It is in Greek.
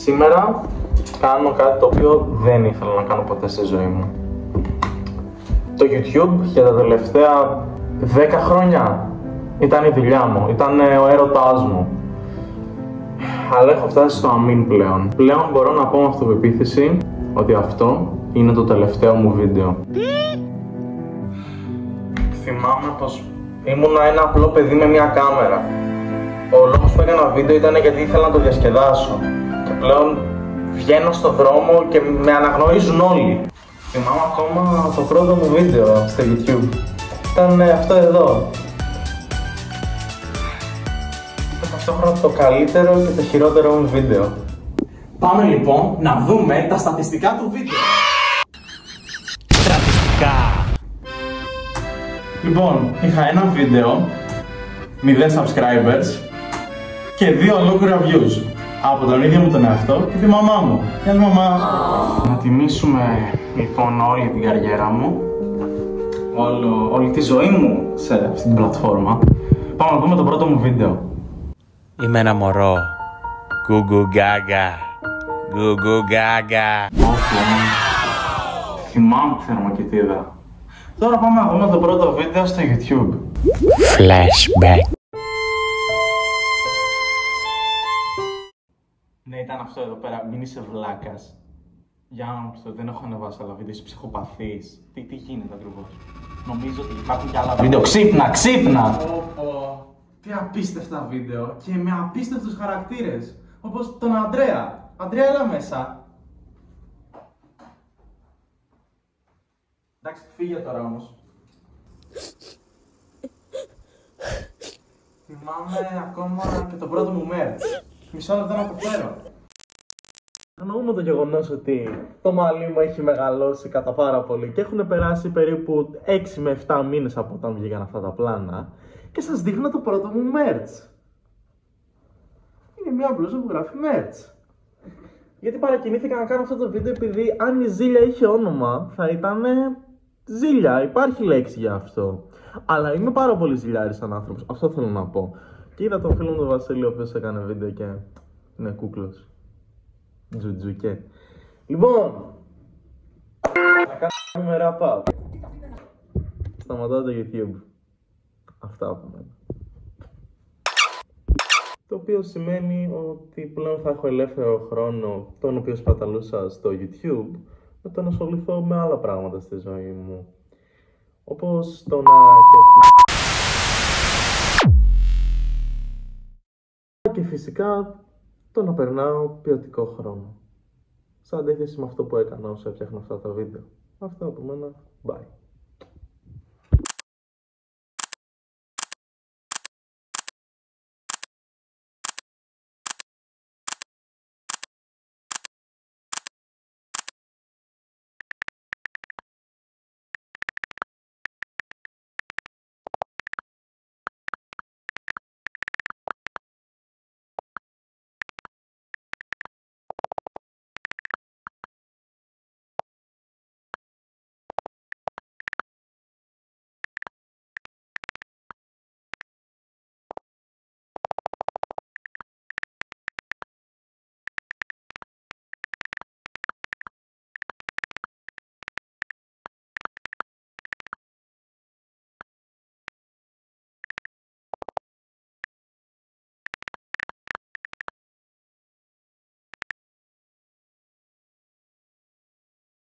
Σήμερα κάνω κάτι το οποίο δεν ήθελα να κάνω ποτέ στη ζωή μου. Το YouTube για τα τελευταία 10 χρόνια ήταν η δουλειά μου, ήταν ο έρωτάς μου. Αλλά έχω φτάσει στο αμήν πλέον. Πλέον μπορώ να πω με αυτοπεποίθηση ότι αυτό είναι το τελευταίο μου βίντεο. Θυμάμαι πως ήμουνα ένα απλό παιδί με μια κάμερα. Ο λόγος που έκανα βίντεο ήταν γιατί ήθελα να το διασκεδάσω. Και πλέον βγαίνω στο δρόμο και με αναγνωρίζουν όλοι. Θυμάμαι ακόμα το πρώτο μου βίντεο στο YouTube. Ήταν αυτό εδώ. Ήταν ταυτόχρονα το καλύτερο και το χειρότερο μου βίντεο. Πάμε λοιπόν να δούμε τα στατιστικά του βίντεο. Στατιστικά. Λοιπόν, είχα ένα βίντεο, 0 subscribers και 2 ολόκληρα views. Από τον ίδιο μου τον εαυτό και τη μαμά μου. Γεια σου μαμά. Να τιμήσουμε λοιπόν όλη την καριέρα μου, όλη τη ζωή μου σε αυτή την πλατφόρμα. Πάμε να δούμε το πρώτο μου βίντεο. Είμαι ένα μωρό. Γκουγκου γκάγκα. Γκουγκου γκάγκα. Θυμάμαι τη θερμοκοιτίδα. Τώρα πάμε να δούμε το πρώτο βίντεο στο YouTube. Flashback. Ναι, ήταν αυτό εδώ πέρα, μην είσαι βλάκας. Για να δεν έχω ανεβάσει άλλα βίντεο, είσαι ψυχοπαθής. Τι γίνεται ακριβώς? Νομίζω ότι υπάρχουν και άλλα βίντεο. Ξύπνα, ξύπνα! Τι απίστευτα βίντεο και με απίστευτους χαρακτήρες. Όπως τον Αντρέα. Αντρέα, έλα μέσα. Εντάξει, φύγε τώρα όμως. Θυμάμαι ακόμα και το πρώτο μου merch. Μισό λεπτό να το φέρω. Εννοούμε το γεγονός ότι το μαλλί μου έχει μεγαλώσει κατά πάρα πολύ και έχουν περάσει περίπου 6 με 7 μήνες από όταν βγήκαν αυτά τα πλάνα και σας δείχνω το πρώτο μου merch. Είναι μια μπλούζα που γράφει merch. Γιατί παρακινήθηκα να κάνω αυτό το βίντεο επειδή αν η Ζήλια είχε όνομα θα ήταν Ζήλια, υπάρχει λέξη για αυτό. Αλλά είμαι πάρα πολύ ζηλιάρης σαν άνθρωπος, αυτό θέλω να πω. Και είδα τον φίλο μου τον Βασίλη, ο οποίος έκανε βίντεο και είναι κούκλος. Τζουτζουκέ. Λοιπόν, θα κάνουμε wrap up. Σταματάω το YouTube. Αυτά από μένα. Το οποίο σημαίνει ότι πλέον θα έχω ελεύθερο χρόνο, τον οποίο σπαταλούσα στο YouTube, με το να ασχοληθώ με άλλα πράγματα στη ζωή μου. Όπως το να... Και φυσικά το να περνάω ποιοτικό χρόνο. Σε αντίθεση με αυτό που έκανα όσο έφτιαχνα αυτά τα βίντεο. Αυτά από μένα. Bye.